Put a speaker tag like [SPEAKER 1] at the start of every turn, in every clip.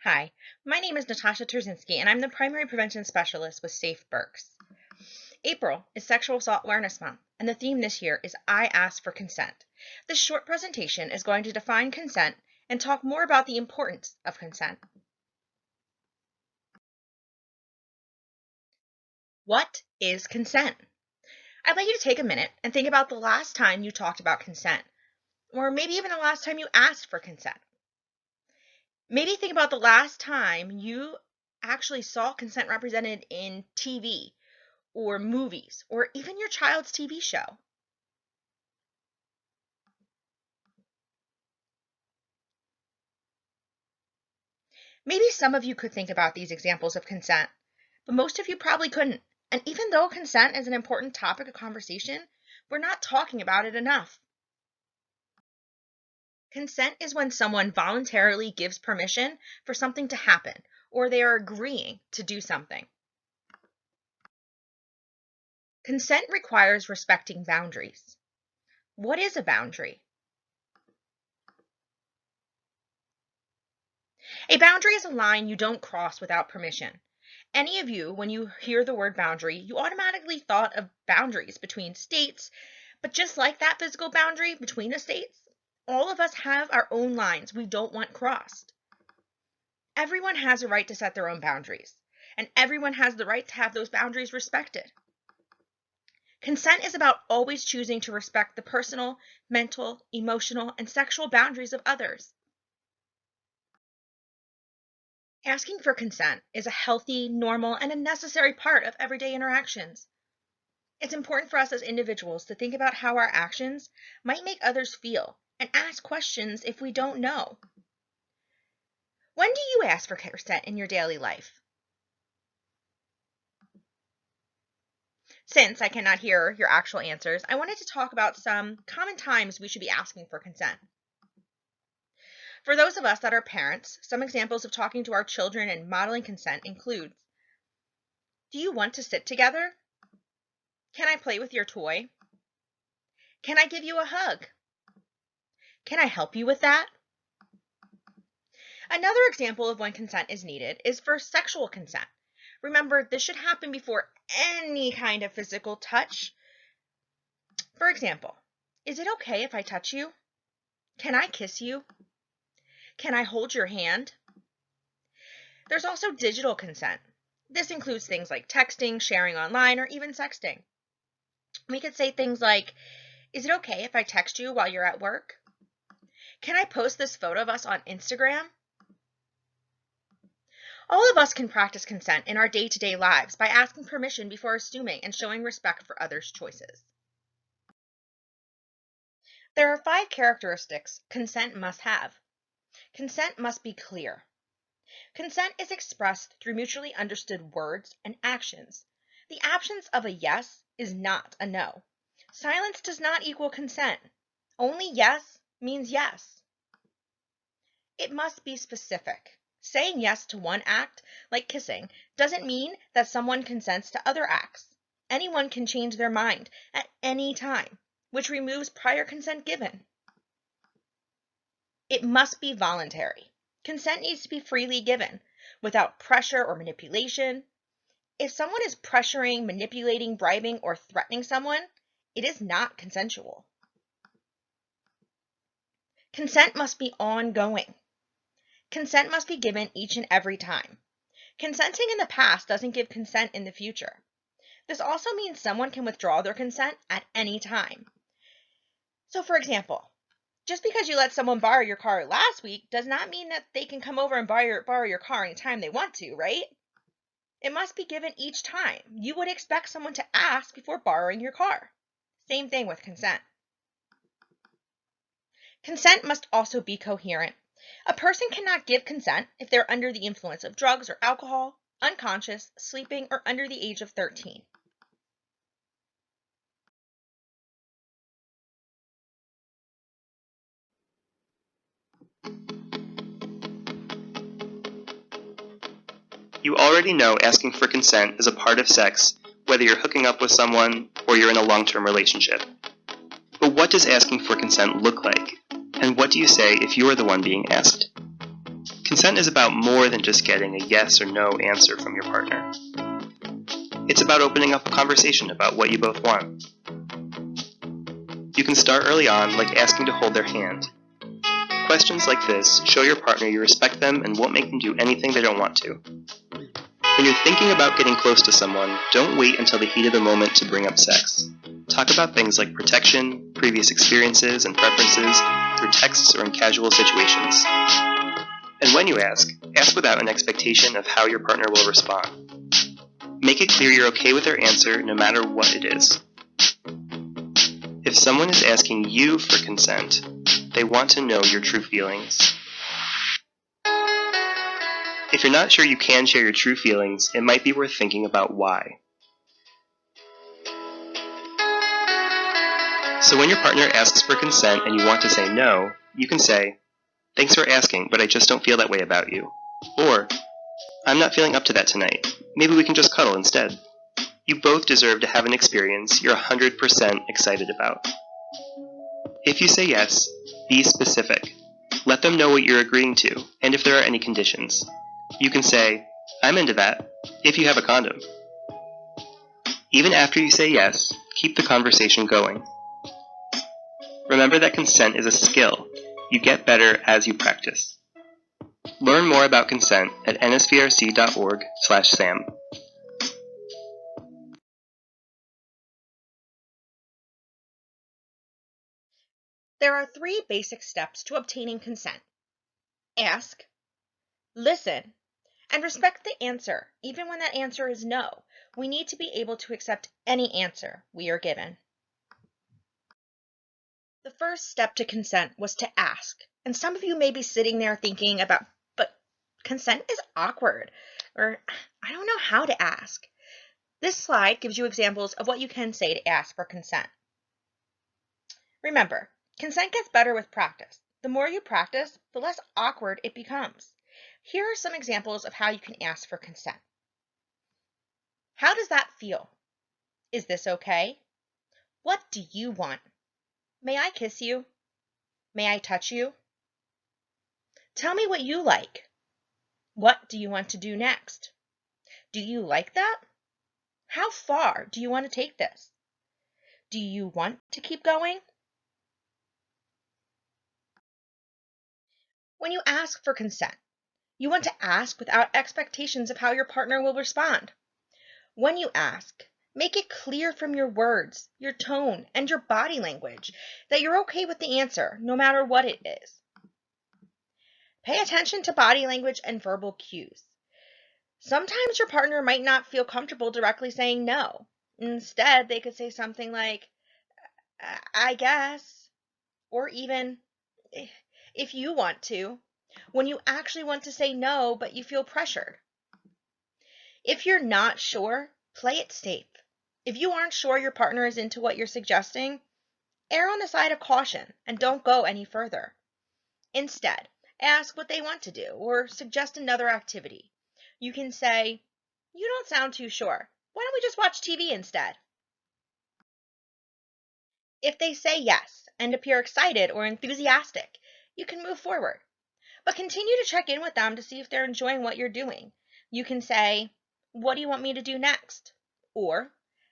[SPEAKER 1] Hi, my name is Natasha Terzinski, and I'm the Primary Prevention Specialist with Safe Berks. April is Sexual Assault Awareness Month, and the theme this year is I Ask for Consent. This short presentation is going to define consent and talk more about the importance of consent. What is consent? I'd like you to take a minute and think about the last time you talked about consent, or maybe even the last time you asked for consent. Maybe think about the last time you actually saw consent represented in TV or movies, or even your child's TV show. Maybe some of you could think about these examples of consent, but most of you probably couldn't. And even though consent is an important topic of conversation, we're not talking about it enough. Consent is when someone voluntarily gives permission for something to happen, or they are agreeing to do something. Consent requires respecting boundaries. What is a boundary? A boundary is a line you don't cross without permission. Any of you, when you hear the word boundary, you automatically thought of boundaries between states, but just like that physical boundary between the states, all of us have our own lines we don't want crossed. Everyone has a right to set their own boundaries, and everyone has the right to have those boundaries respected. Consent is about always choosing to respect the personal, mental, emotional, and sexual boundaries of others. Asking for consent is a healthy, normal, and a necessary part of everyday interactions. It's important for us as individuals to think about how our actions might make others feel and ask questions if we don't know. When do you ask for consent in your daily life? Since I cannot hear your actual answers, I wanted to talk about some common times we should be asking for consent. For those of us that are parents, some examples of talking to our children and modeling consent include, do you want to sit together? Can I play with your toy? Can I give you a hug? Can I help you with that? Another example of when consent is needed is for sexual consent. Remember, this should happen before any kind of physical touch. For example, is it okay if I touch you? Can I kiss you? Can I hold your hand? There's also digital consent. This includes things like texting, sharing online, or even sexting. We could say things like, is it okay if I text you while you're at work? Can I post this photo of us on Instagram? All of us can practice consent in our day-to-day lives by asking permission before assuming and showing respect for others' choices. There are 5 characteristics consent must have. Consent must be clear. Consent is expressed through mutually understood words and actions. The absence of a yes is not a no. Silence does not equal consent. Only yes means yes. It must be specific. Saying yes to one act, like kissing, doesn't mean that someone consents to other acts. Anyone can change their mind at any time, which removes prior consent given. It must be voluntary. Consent needs to be freely given, without pressure or manipulation. If someone is pressuring, manipulating, bribing, or threatening someone, it is not consensual. Consent must be ongoing. Consent must be given each and every time. Consenting in the past doesn't give consent in the future. This also means someone can withdraw their consent at any time. So for example, just because you let someone borrow your car last week does not mean that they can come over and borrow your car anytime they want to, right? It must be given each time. You would expect someone to ask before borrowing your car. Same thing with consent. Consent must also be coherent. A person cannot give consent if they're under the influence of drugs or alcohol, unconscious, sleeping, or under the age of 13.
[SPEAKER 2] You already know asking for consent is a part of sex, whether you're hooking up with someone or you're in a long-term relationship. But what does asking for consent look like? And what do you say if you are the one being asked? Consent is about more than just getting a yes or no answer from your partner. It's about opening up a conversation about what you both want. You can start early on, like asking to hold their hand. Questions like this show your partner you respect them and won't make them do anything they don't want to. When you're thinking about getting close to someone, don't wait until the heat of the moment to bring up sex. Talk about things like protection, previous experiences and preferences, through texts or in casual situations. And when you ask without an expectation of how your partner will respond. Make it clear you're okay with their answer no matter what it is. If someone is asking you for consent, they want to know your true feelings. If you're not sure you can share your true feelings, it might be worth thinking about why. So when your partner asks for consent and you want to say no, you can say, "Thanks for asking, but I just don't feel that way about you." Or, "I'm not feeling up to that tonight. Maybe we can just cuddle instead." You both deserve to have an experience you're 100% excited about. If you say yes, be specific. Let them know what you're agreeing to, and if there are any conditions. You can say, "I'm into that, if you have a condom." Even after you say yes, keep the conversation going. Remember that consent is a skill. You get better as you practice. Learn more about consent at nsvrc.org/SAM.
[SPEAKER 1] There are 3 basic steps to obtaining consent. Ask, listen, and respect the answer, even when that answer is no. We need to be able to accept any answer we are given. The first step to consent was to ask. And some of you may be sitting there thinking about, but consent is awkward, or I don't know how to ask. This slide gives you examples of what you can say to ask for consent. Remember, consent gets better with practice. The more you practice, the less awkward it becomes. Here are some examples of how you can ask for consent. How does that feel? Is this okay? What do you want? May I kiss you? May I touch you? Tell me what you like. What do you want to do next? Do you like that? How far do you want to take this? Do you want to keep going? When you ask for consent, you want to ask without expectations of how your partner will respond. When you ask, make it clear from your words, your tone, and your body language that you're okay with the answer, no matter what it is. Pay attention to body language and verbal cues. Sometimes your partner might not feel comfortable directly saying no. Instead, they could say something like, "I guess," or even, "if you want to," when you actually want to say no, but you feel pressured. If you're not sure, play it safe. If you aren't sure your partner is into what you're suggesting, err on the side of caution and don't go any further. Instead, ask what they want to do or suggest another activity. You can say, "You don't sound too sure. Why don't we just watch TV instead?" If they say yes and appear excited or enthusiastic, you can move forward. But continue to check in with them to see if they're enjoying what you're doing. You can say, "What do you want me to do next?" Or,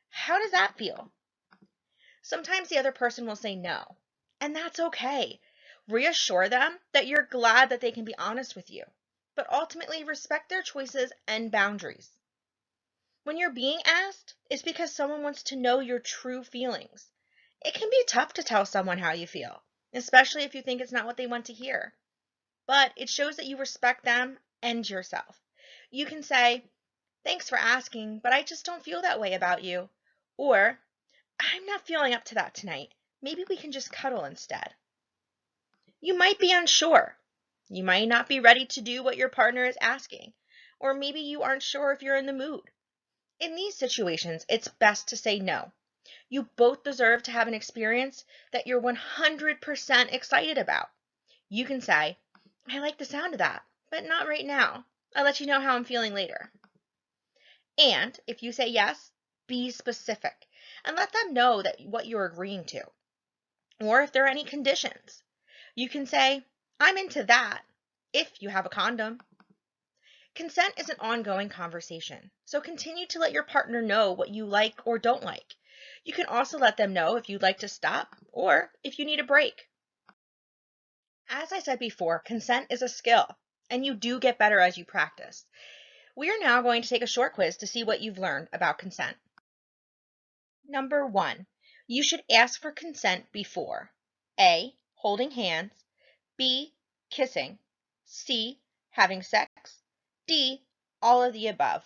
[SPEAKER 1] "How does that feel?" Sometimes the other person will say no, and that's okay. Reassure them that you're glad that they can be honest with you, but ultimately respect their choices and boundaries. When you're being asked, it's because someone wants to know your true feelings. It can be tough to tell someone how you feel, especially if you think it's not what they want to hear. But it shows that you respect them and yourself. You can say, "Thanks for asking, but I just don't feel that way about you." Or, "I'm not feeling up to that tonight. Maybe we can just cuddle instead." You might be unsure. You might not be ready to do what your partner is asking. Or maybe you aren't sure if you're in the mood. In these situations, it's best to say no. You both deserve to have an experience that you're 100% excited about. You can say, "I like the sound of that, but not right now. I'll let you know how I'm feeling later." And if you say yes, be specific and let them know that what you're agreeing to. Or if there are any conditions, you can say, "I'm into that. if you have a condom. Consent is an ongoing conversation, so continue to let your partner know what you like or don't like. You can also let them know if you'd like to stop or if you need a break. As I said before, consent is a skill, and you do get better as you practice. We are now going to take a short quiz to see what you've learned about consent. Number 1, you should ask for consent before A, holding hands, B, kissing, C, having sex, D, all of the above.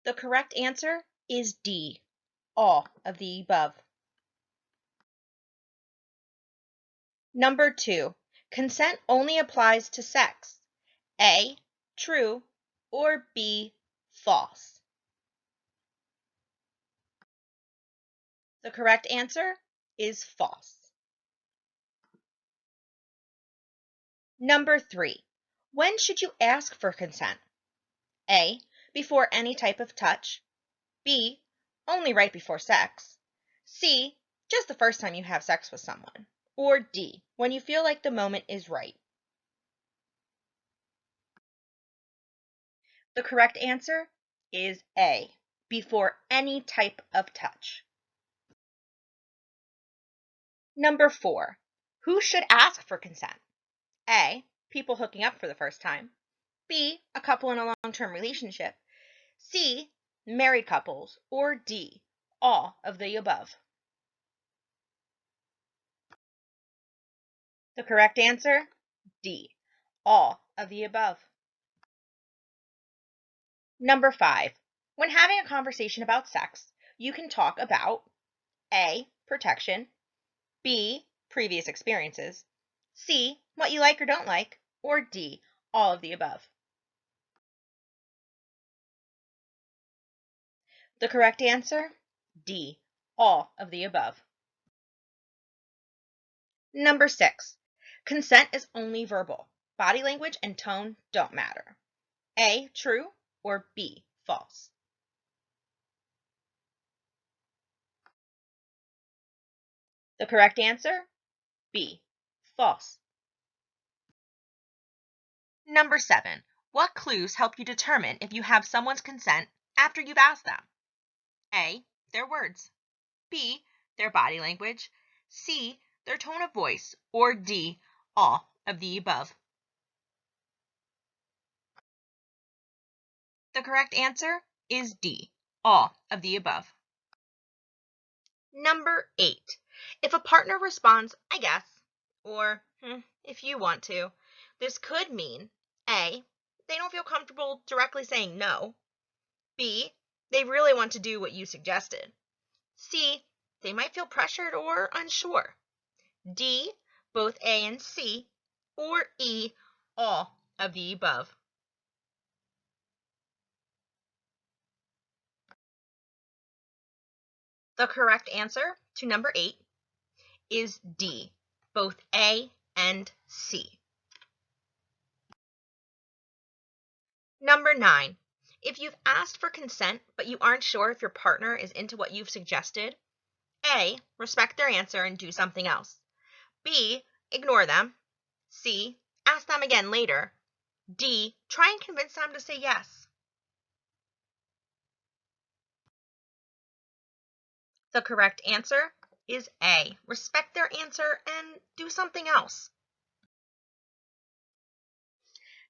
[SPEAKER 1] The correct answer is D, all of the above. Number 2, consent only applies to sex. A, true, or B, false. The correct answer is false. Number 3, when should you ask for consent? A, before any type of touch, B, only right before sex, C, just the first time you have sex with someone, or D, when you feel like the moment is right. The correct answer is A, before any type of touch. Number 4, who should ask for consent? A, people hooking up for the first time, B, a couple in a long-term relationship, C, married couples, or D, all of the above. The correct answer, D, all of the above. Number 5, when having a conversation about sex, you can talk about A, protection, B, previous experiences, C, what you like or don't like, or D, all of the above. The correct answer, D, all of the above. Number 6, consent is only verbal. Body language and tone don't matter. A, true, or B, false. The correct answer, B, false. Number 7, what clues help you determine if you have someone's consent after you've asked them? A, their words, B, their body language, C, their tone of voice, or D, all of the above. The correct answer is D, all of the above. Number 8, if a partner responds, I guess, or if you want to, this could mean A, they don't feel comfortable directly saying no, B, they really want to do what you suggested, C, they might feel pressured or unsure, D, both A and C, or E, all of the above. The correct answer to number 8 is D, both A and C. Number 9, if you've asked for consent but you aren't sure if your partner is into what you've suggested, A, respect their answer and do something else, B, ignore them, C, ask them again later, D, try and convince them to say yes. The correct answer is A, respect their answer and do something else.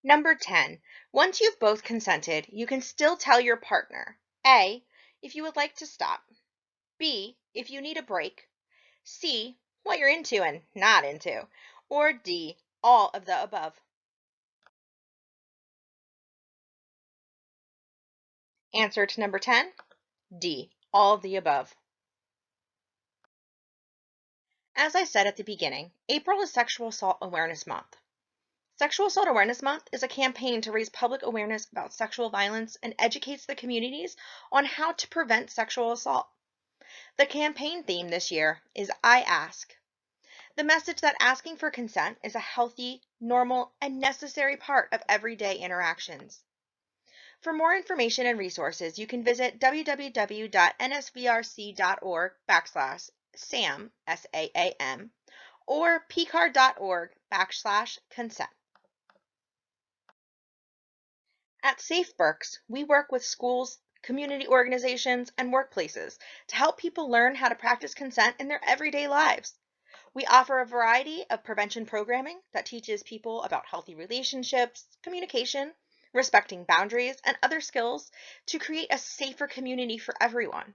[SPEAKER 1] Number 10, once you've both consented, you can still tell your partner, A, if you would like to stop, B, if you need a break, C, what you're into and not into, or D, all of the above. Answer to number 10, D, all of the above. As I said at the beginning, April is Sexual Assault Awareness Month. Sexual Assault Awareness Month is a campaign to raise public awareness about sexual violence and educates the communities on how to prevent sexual assault. The campaign theme this year is I Ask. The message that asking for consent is a healthy, normal, and necessary part of everyday interactions. For more information and resources, you can visit www.nsvrc.org/SAM, SAAM, or pcard.org/consent. At Safe Berks, we work with schools, community organizations, and workplaces to help people learn how to practice consent in their everyday lives. We offer a variety of prevention programming that teaches people about healthy relationships, communication, respecting boundaries, and other skills to create a safer community for everyone.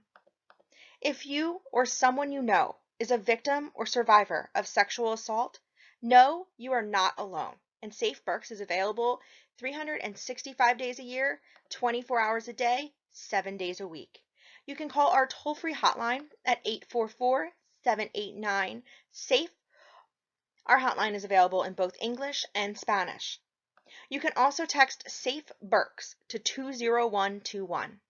[SPEAKER 1] If you or someone you know is a victim or survivor of sexual assault, know you are not alone, and Safe Berks is available 365 days a year, 24 hours a day, 7 days a week. You can call our toll-free hotline at 844-789-SAFE. Our hotline is available in both English and Spanish. You can also text SAFE Berks to 20121.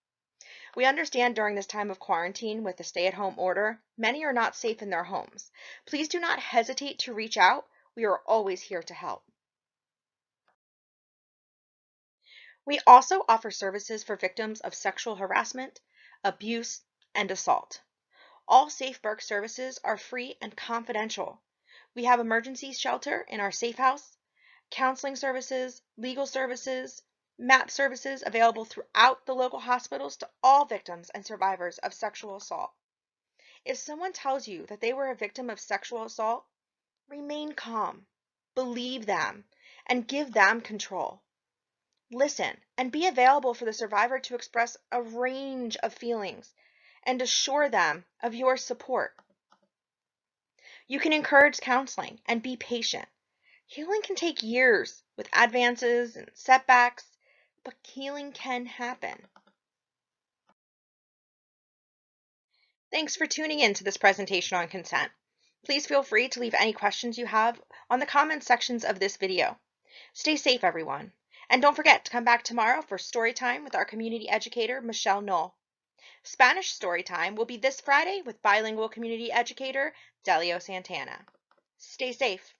[SPEAKER 1] We understand during this time of quarantine with the stay-at-home order, many are not safe in their homes. Please do not hesitate to reach out. We are always here to help. We also offer services for victims of sexual harassment, abuse, and assault. All Safe Berks services are free and confidential. We have emergency shelter in our safe house, counseling services, legal services, MAP services available throughout the local hospitals to all victims and survivors of sexual assault. If someone tells you that they were a victim of sexual assault, remain calm, believe them, and give them control. Listen and be available for the survivor to express a range of feelings and assure them of your support. You can encourage counseling and be patient. Healing can take years with advances and setbacks, but healing can happen. Thanks for tuning in to this presentation on consent. Please feel free to leave any questions you have on the comments sections of this video. Stay safe, everyone. And don't forget to come back tomorrow for story time with our community educator, Michelle Knoll. Spanish story time will be this Friday with bilingual community educator, Delio Santana. Stay safe.